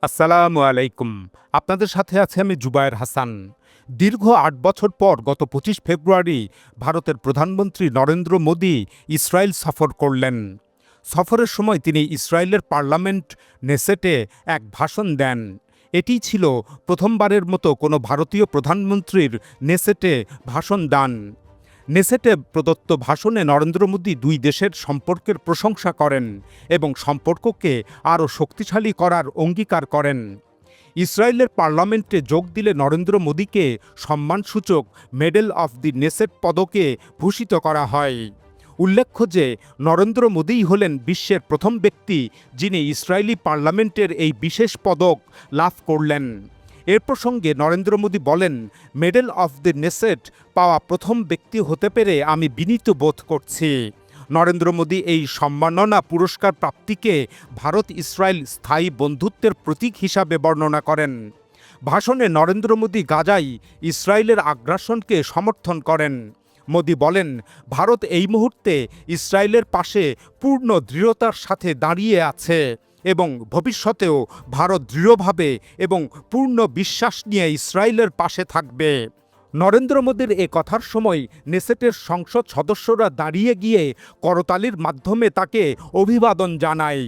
আসসালামু আলাইকুম। আপনাদের সাথে আছে আমি জুবায়ের হাসান। দীর্ঘ ৮ বছর পর গত ২৫ ফেব্রুয়ারি ভারতের প্রধানমন্ত্রী নরেন্দ্র মোদী ইসরায়েল সফর করলেন। সফরের সময় তিনি ইসরায়েলের পার্লামেন্ট নেসেটে এক ভাষণ দেন। এটিই ছিল প্রথমবারের মতো কোনো ভারতীয় প্রধানমন্ত্রীর নেসেটে ভাষণ দান। নেসেটে প্রদত্ত ভাষণে নরেন্দ্র মোদী দুই দেশের সম্পর্কের প্রশংসা করেন এবং সম্পর্ককে আরও শক্তিশালী করার অঙ্গীকার করেন। ইসরায়েলের পার্লামেন্টে যোগ দিলে নরেন্দ্র মোদীকে সম্মানসূচক মেডেল অফ দি নেসেট পদকে ভূষিত করা হয়। উল্লেখ্য যে নরেন্দ্র মোদীই হলেন বিশ্বের প্রথম ব্যক্তি যিনি ইসরায়েলি পার্লামেন্টের এই বিশেষ পদক লাভ করলেন। এর প্রসঙ্গে নরেন্দ্র মোদী বলেন, মেডেল অফ দ্য নেসেট পাওয়া প্রথম ব্যক্তি হতে পেরে আমি বিনীত বোধ করছি। নরেন্দ্র মোদী এই সম্মাননা পুরস্কার প্রাপ্তিকে ভারত ইসরায়েল স্থায়ী বন্ধুত্বের প্রতীক হিসাবে বর্ণনা করেন। ভাষণে নরেন্দ্র মোদী গাজায় ইসরায়েলের আগ্রাসনকে সমর্থন করেন। মোদী বলেন, ভারত এই মুহূর্তে ইসরায়েলের পাশে পূর্ণ দৃঢ়তার সাথে দাঁড়িয়ে আছে এবং ভবিষ্যতেও ভারত দৃঢ়ভাবে এবং পূর্ণ বিশ্বাস নিয়ে ইসরায়েলের পাশে থাকবে। নরেন্দ্র মোদীর এ কথার সময় নেসেটের সংসদ সদস্যরা দাঁড়িয়ে গিয়ে করতালির মাধ্যমে তাকে অভিবাদন জানায়।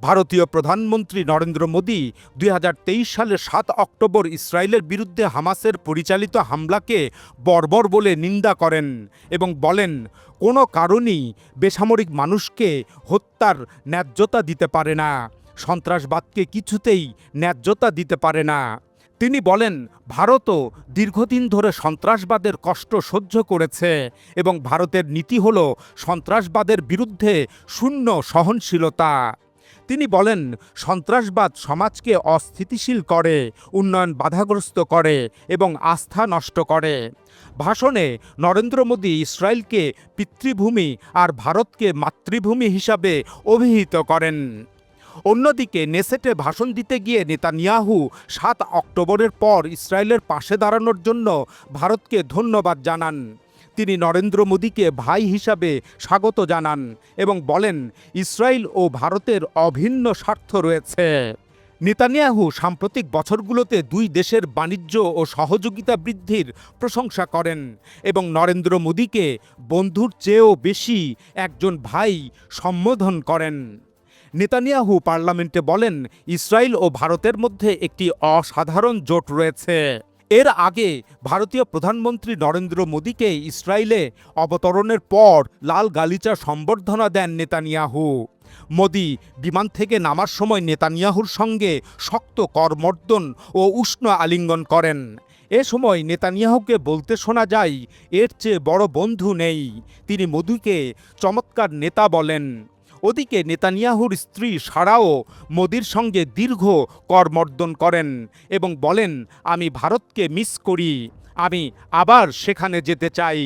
ভারতীয় প্রধানমন্ত্রী নরেন্দ্র মোদী ২০২৩ সালের ৭ অক্টোবর ইসরায়েলের বিরুদ্ধে হামাসের পরিচালিত হামলাকে বর্বর বলে নিন্দা করেন এবং বলেন, কোনো কারণেই বেসামরিক মানুষকে হত্যার ন্যায্যতা দিতে পারে না, সন্ত্রাসবাদকে কিছুতেই ন্যায্যতা দিতে পারে না। তিনি বলেন, ভারতও দীর্ঘদিন ধরে সন্ত্রাসবাদের কষ্ট সহ্য করেছে এবং ভারতের নীতি হল সন্ত্রাসবাদের বিরুদ্ধে শূন্য সহনশীলতা। তিনি বলেন, সন্ত্রাসবাদ সমাজকে অস্থিতিশীল করে, উন্নয়ন বাধাগ্রস্ত করে এবং আস্থা নষ্ট করে। ভাষণে নরেন্দ্র মোদী ইসরায়েলকে পিতৃভূমি আর ভারতকে মাতৃভূমি হিসাবে অভিহিত করেন। অন্যদিকে নেসেটে ভাষণ দিতে গিয়ে নেতানিয়াহু ৭ অক্টোবরের পর ইসরায়েলের পাশে দাঁড়ানোর জন্য ভারতকে ধন্যবাদ জানান। তিনি নরেন্দ্র মোদীকে ভাই হিসাবে স্বাগত জানান এবং বলেন, ইসরায়েল ও ভারতের অভিন্ন স্বার্থ রয়েছে। নেতানিয়াহু সাম্প্রতিক বছরগুলোতে দুই দেশের বাণিজ্য ও সহযোগিতা বৃদ্ধির প্রশংসা করেন এবং নরেন্দ্র মোদীকে বন্ধুর চেয়েও বেশি একজন ভাই সম্বোধন করেন। নেতানিয়াহু পার্লামেন্টে বলেন, ইসরায়েল ও ভারতের মধ্যে একটি অসাধারণ জোট রয়েছে। এর আগে ভারতীয় প্রধানমন্ত্রী নরেন্দ্র মোদীকে ইসরায়েলে অবতরণের পর লাল গালিচা সম্বর্ধনা দেন নেতানিয়াহু। মোদী বিমান থেকে নামার সময় নেতানিয়াহুর সঙ্গে শক্ত করমর্দন ও উষ্ণ আলিঙ্গন করেন। এ সময় নেতানিয়াহুকে বলতে শোনা যায়, এর চেয়ে বড় বন্ধু নেই। তিনি মোদীকে চমৎকার নেতা বলেন। ওদিকে নেতানিয়াহুর স্ত্রী সারাও মোদীর সঙ্গে দীর্ঘ করমর্দন করেন এবং বলেন, আমি ভারতকে মিস করি, আমি আবার সেখানে যেতে চাই।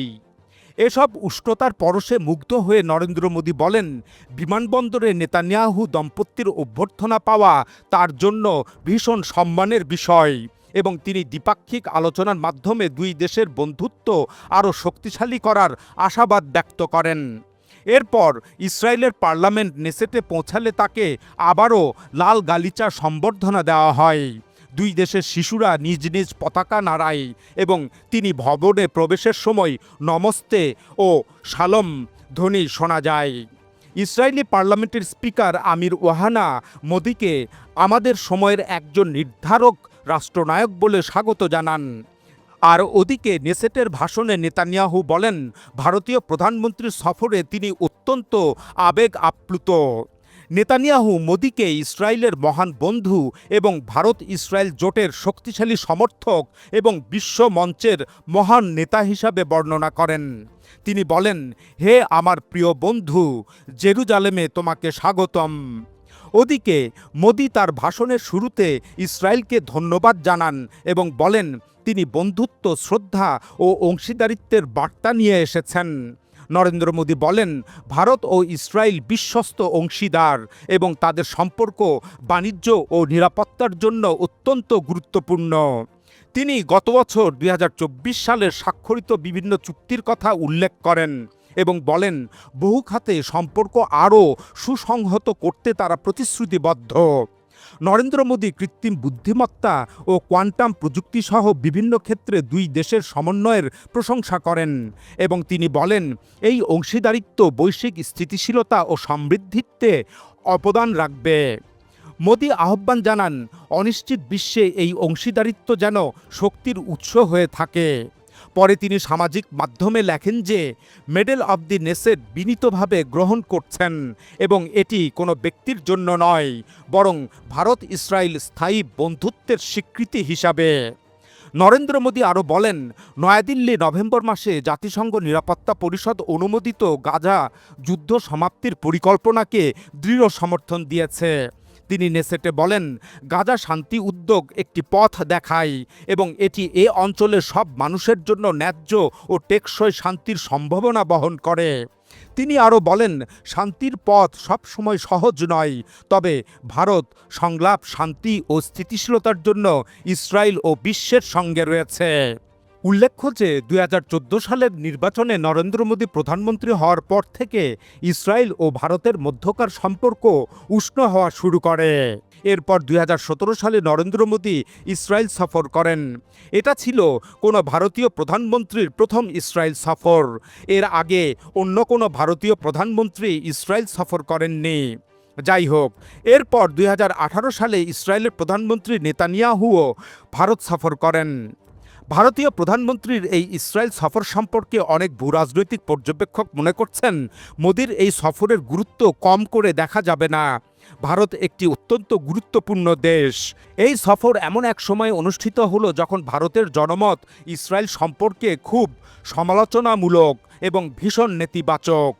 এসব উষ্ণতার পরশে মুগ্ধ হয়ে নরেন্দ্র মোদী বলেন, বিমানবন্দরে নেতানিয়াহু দম্পতির অভ্যর্থনা পাওয়া তার জন্য ভীষণ সম্মানের বিষয় এবং তিনি দ্বিপাক্ষিক আলোচনার মাধ্যমে দুই দেশের বন্ধুত্ব আরও শক্তিশালী করার আশাবাদ ব্যক্ত করেন। এরপর ইসরায়েলের পার্লামেন্ট নেসেটে পৌঁছালে তাকে আবারও লাল গালিচা সম্বর্ধনা দেওয়া হয়। দুই দেশের শিশুরা নিজ নিজ পতাকা নাড়ায় এবং তিনি ভবনে প্রবেশের সময় নমস্তে ও শালম ধ্বনি শোনা যায়। ইসরায়েলি পার্লামেন্টের স্পিকার আমির ওহানা মোদীকে আমাদের সময়ের একজন নির্ধারক রাষ্ট্রনায়ক বলে স্বাগত জানান। আর ওদিকে নেসেটের ভাষণে নেতানিয়াহু বলেন, ভারতীয় প্রধানমন্ত্রীর সফরে তিনি অত্যন্ত আবেগ আপ্লুত। নেতানিয়াহু মোদীকে ইসরায়েলের মহান বন্ধু এবং ভারত ইসরায়েল জোটের শক্তিশালী সমর্থক এবং বিশ্ব মঞ্চের মহান নেতা হিসাবে বর্ণনা করেন। তিনি বলেন, হে আমার প্রিয় বন্ধু, জেরুজালেমে তোমাকে স্বাগতম। ওদিকে মোদী তার ভাষণের শুরুতে ইসরায়েলকে ধন্যবাদ জানান এবং বলেন, তিনি বন্ধুত্ব, শ্রদ্ধা ও অংশীদারিত্বের বার্তা নিয়ে এসেছেন। নরেন্দ্র মোদী বলেন, ভারত ও ইসরায়েল বিশ্বস্ত অংশীদার এবং তাদের সম্পর্ক বাণিজ্য ও নিরাপত্তার জন্য অত্যন্ত গুরুত্বপূর্ণ। তিনি গত বছর ২০২৪ সালের স্বাক্ষরিত বিভিন্ন চুক্তির কথা উল্লেখ করেন এবং বলেন, বহু খাতে সম্পর্ক আরও সুসংহত করতে তারা প্রতিশ্রুতিবদ্ধ। নরেন্দ্র মোদী কৃত্রিম বুদ্ধিমত্তা ও কোয়ান্টাম প্রযুক্তি সহ বিভিন্ন ক্ষেত্রে দুই দেশের সমন্বয়ের প্রশংসা করেন এবং তিনি বলেন এই অংশীদারিত্ব বৈশ্বিক স্থিতিশীলতা ও সমৃদ্ধিতে অবদান রাখবে। মোদী আহ্বান জানান অনিশ্চিত বিশ্বে এই অংশীদারিত্ব যেন শক্তির উৎস হয়ে থাকে। পরে তিনি সামাজিক মাধ্যমে লেখেন যে মেডেল অব দি নেসেট বিনীতভাবে গ্রহণ করছেন এবং এটি কোনো ব্যক্তির জন্য নয়, বরং ভারত ইসরায়েল স্থায়ী বন্ধুত্বের স্বীকৃতি হিসাবে। নরেন্দ্র মোদী আরও বলেন নয়াদিল্লি নভেম্বর মাসে জাতিসংঘ নিরাপত্তা পরিষদ অনুমোদিত গাজা যুদ্ধ সমাপ্তির পরিকল্পনাকে দৃঢ় সমর্থন দিয়েছে। তিনি নেসেটে বলেন গাজা শান্তি উদ্যোগ একটি পথ দেখায় এবং এটি এ অঞ্চলের সব মানুষের জন্য ন্যায্য ও টেকসই শান্তির সম্ভাবনা বহন করে। তিনি আরও বলেন শান্তির পথ সবসময় সহজ নয়, তবে ভারত সংলাপ শান্তি ও স্থিতিশীলতার জন্য ইসরায়েল ও বিশ্বের সঙ্গে রয়েছে। উল্লেখ্য যে ২০১৪ সালের নির্বাচনে নরেন্দ্র মোদী প্রধানমন্ত্রী হওয়ার পর থেকে ইসরায়েল ও ভারতের মধ্যকার সম্পর্ক উষ্ণ হওয়া শুরু করে। এরপর ২০১৭ সালে নরেন্দ্র মোদী ইসরায়েল সফর করেন। এটা ছিল কোনো ভারতীয় প্রধানমন্ত্রীর প্রথম ইসরায়েল সফর। এর আগে অন্য কোনো ভারতীয় প্রধানমন্ত্রী ইসরায়েল সফর করেননি। যাই হোক, এরপর ২০১৮ সালে ইসরায়েলের প্রধানমন্ত্রী নেতানিয়াহুও ভারত সফর করেন। ভারতীয় প্রধানমন্ত্রীর এই ইসরায়েল সফর সম্পর্কে অনেক ভূরাজনৈতিক পর্যবেক্ষক মনে করছেন মোদির এই সফরের গুরুত্ব কম করে দেখা যাবে না। ভারত একটি অত্যন্ত গুরুত্বপূর্ণ দেশ। এই সফর এমন এক সময় অনুষ্ঠিত হলো যখন ভারতের জনমত ইসরায়েল সম্পর্কে খুব সমালোচনামূলক এবং ভীষণ নেতিবাচক।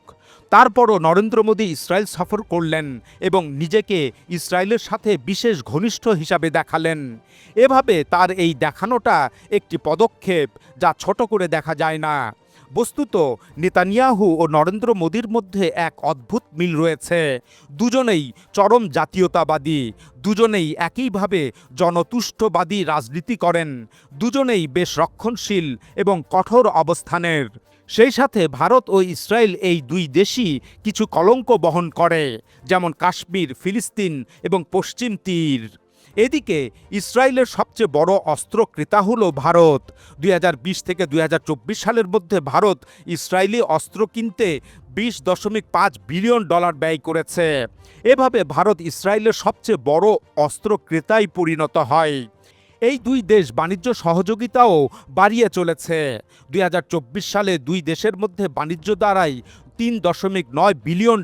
তারপরও নরেন্দ্র মোদী ইসরায়েল সফর করলেন এবং নিজেকে ইসরায়েলের সাথে বিশেষ ঘনিষ্ঠ হিসাবে দেখালেন। এভাবে তার এই দেখানোটা একটি পদক্ষেপ যা ছোট করে দেখা যায় না। বস্তুত নেতানিয়াহু ও নরেন্দ্র মোদীর মধ্যে এক অদ্ভুত মিল রয়েছে। দুজনেই চরম জাতীয়তাবাদী, দুজনেই একইভাবে জনতুষ্টবাদী রাজনীতি করেন, দুজনেই বেশ রক্ষণশীল এবং কঠোর অবস্থানের। সেই সাথে ভারত ও ইসরায়েল এই দুই দেশই কিছু কলঙ্ক বহন করে, যেমন কাশ্মীর, ফিলিস্তিন এবং পশ্চিম তীর। এদিকে ইসরায়েলের সবচেয়ে বড় অস্ত্র ক্রেতা হল ভারত। ২০২০ থেকে ২০২৪ সালের মধ্যে ভারত ইসরায়েলি অস্ত্র কিনতে $20.5 বিলিয়ন ব্যয় করেছে। এভাবে ভারত ইসরায়েলের সবচেয়ে বড় অস্ত্র ক্রেতায় পরিণত হয়। এই দুই দেশ বাণিজ্য সহযোগিতাও বাড়িয়ে চলেছে। ২০২৪ সালে দুই দেশের মধ্যে বাণিজ্য দাঁড়ায় $3.9 বিলিয়ন,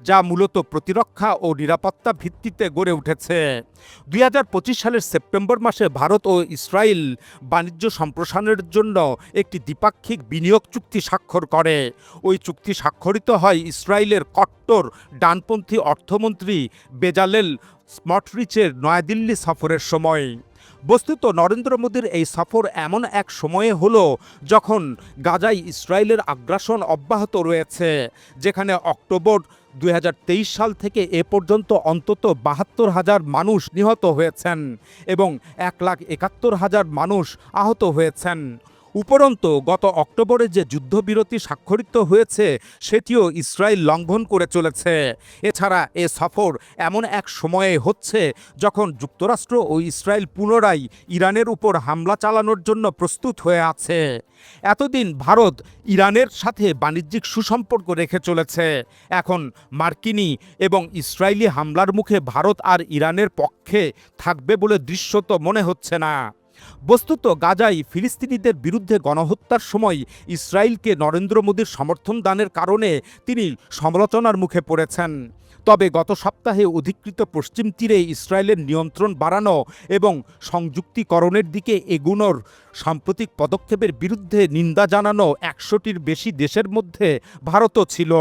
যা মূলত প্রতিরক্ষা ও নিরাপত্তা ভিত্তিতে গড়ে উঠেছে। ২০২৫ সালের সেপ্টেম্বর মাসে ভারত ও ইসরায়েল বাণিজ্য সম্প্রসারণের জন্য একটি দ্বিপাক্ষিক বিনিয়োগ চুক্তি স্বাক্ষর করে। ওই চুক্তি স্বাক্ষরিত হয় ইসরায়েলের কট্টর ডানপন্থী অর্থমন্ত্রী বেজালেল স্মটরিচের নয়াদিল্লি সফরের সময়। বস্তুত নরেন্দ্র মোদীর এই সফর এমন এক সময়ে হলো যখন গাজায় ইসরায়েলের আগ্রাসন অব্যাহত রয়েছে, যেখানে অক্টোবর ২০২৩ সাল থেকে এ পর্যন্ত অন্তত ৭২,০০০ মানুষ নিহত হয়েছেন এবং ১,৭১,০০০ মানুষ আহত হয়েছেন। উপরন্তু গত অক্টোবরে যে যুদ্ধবিরতি স্বাক্ষরিত হয়েছে সেটিও ইসরায়েল লঙ্ঘন করে চলেছে। এছাড়া এ সফর এমন এক সময়ে হচ্ছে যখন যুক্তরাষ্ট্র ও ইসরায়েল পুনরায় ইরানের উপর হামলা চালানোর জন্য প্রস্তুত হয়ে আছে। এতদিন ভারত ইরানের সাথে বাণিজ্যিক সুসম্পর্ক রেখে চলেছে। এখন মার্কিনী এবং ইসরায়েলি হামলার মুখে ভারত আর ইরানের পক্ষে থাকবে বলে দৃশ্যত মনে হচ্ছে না। বস্তুত গাজায় ফিলিস্তিনিদের বিরুদ্ধে গণহত্যার সময় ইসরায়েলকে নরেন্দ্র মোদীর সমর্থন দানের কারণে তিনি সমালোচনার মুখে পড়েছেন। তবে গত সপ্তাহে অধিকৃত পশ্চিম তীরে ইসরায়েলের নিয়ন্ত্রণ বাড়ানো এবং সংযুক্তিকরণের দিকে এগুনোর সাম্প্রতিক পদক্ষেপের বিরুদ্ধে নিন্দা জানানো ১০০টির বেশি দেশের মধ্যে ভারতও ছিল।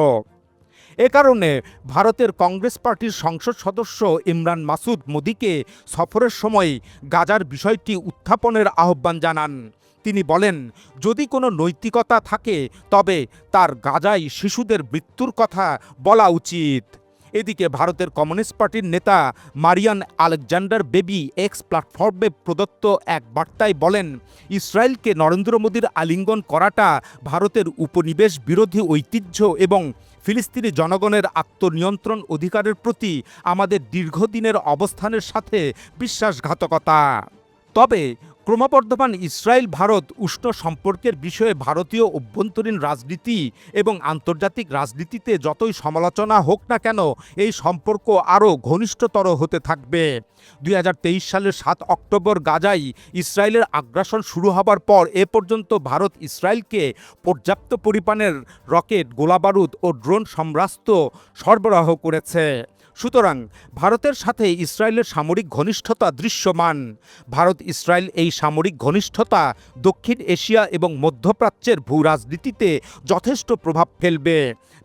এ কারণে ভারতের কংগ্রেস পার্টির সংসদ সদস্য ইমরান মাসুদ মোদীকে সফরের সময় গাজার বিষয়টি উত্থাপনের আহ্বান জানান। তিনি বলেন, যদি কোনো নৈতিকতা থাকে তবে তার গাজায় শিশুদের মৃত্যুর কথা বলা উচিত। এদিকে ভারতের কমিউনিস্ট পার্টির নেতা মারিয়ান আলেকজান্ডার বেবি এক্স প্ল্যাটফর্মে প্রদত্ত এক বার্তায় বলেন, ইসরায়েলকে নরেন্দ্র মোদীর আলিঙ্গন করাটা ভারতের উপনিবেশ বিরোধী ঐতিহ্য এবং ফিলিস্তিনি জনগণের আত্মনিয়ন্ত্রণ অধিকারের প্রতি আমাদের দীর্ঘদিনের অবস্থানের সাথে বিশ্বাসঘাতকতা। তবে ক্রমবর্ধমান ইসরায়েল ভারত উষ্ণ সম্পর্কের বিষয়ে ভারতীয় অভ্যন্তরীণ রাজনীতি এবং আন্তর্জাতিক রাজনীতিতে যতই সমালোচনা হোক না কেন, এই সম্পর্ক আরও ঘনিষ্ঠতর হতে থাকবে। 2023 সালের 7 অক্টোবর গাজায় ইসরায়েলের আগ্রাসন শুরু হবার পর এ পর্যন্ত ভারত ইসরায়েলকে পর্যাপ্ত পরিমাণের রকেট, গোলাবারুদ ও ড্রোন সম্রাস্ত্র সরবরাহ করেছে। সুতরাং ভারতের সাথে ইসরায়েলের সামরিক ঘনিষ্ঠতা দৃশ্যমান। ভারত ইসরায়েল এই সামরিক ঘনিষ্ঠতা দক্ষিণ এশিয়া এবং মধ্যপ্রাচ্যের ভূ রাজনীতিতে যথেষ্ট প্রভাব ফেলবে।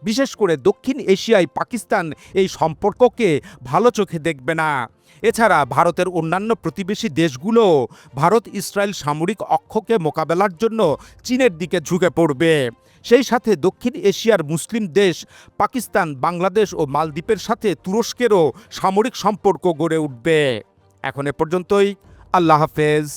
বিশেষ করে দক্ষিণ এশিয়ায় পাকিস্তান এই সম্পর্ককে ভালো চোখে দেখবে না। এছাড়া ভারতের অন্যান্য প্রতিবেশী দেশগুলো ভারত ইসরায়েল সামরিক অক্ষকে মোকাবেলার জন্য চীনের দিকে ঝুঁকে পড়বে। সেই সাথে দক্ষিণ এশিয়ার মুসলিম দেশ পাকিস্তান, বাংলাদেশ ও মালদ্বীপের সাথে তুরস্কেরও সামরিক সম্পর্ক গড়ে উঠবে। এখন এ পর্যন্তই। আল্লাহ হাফেজ।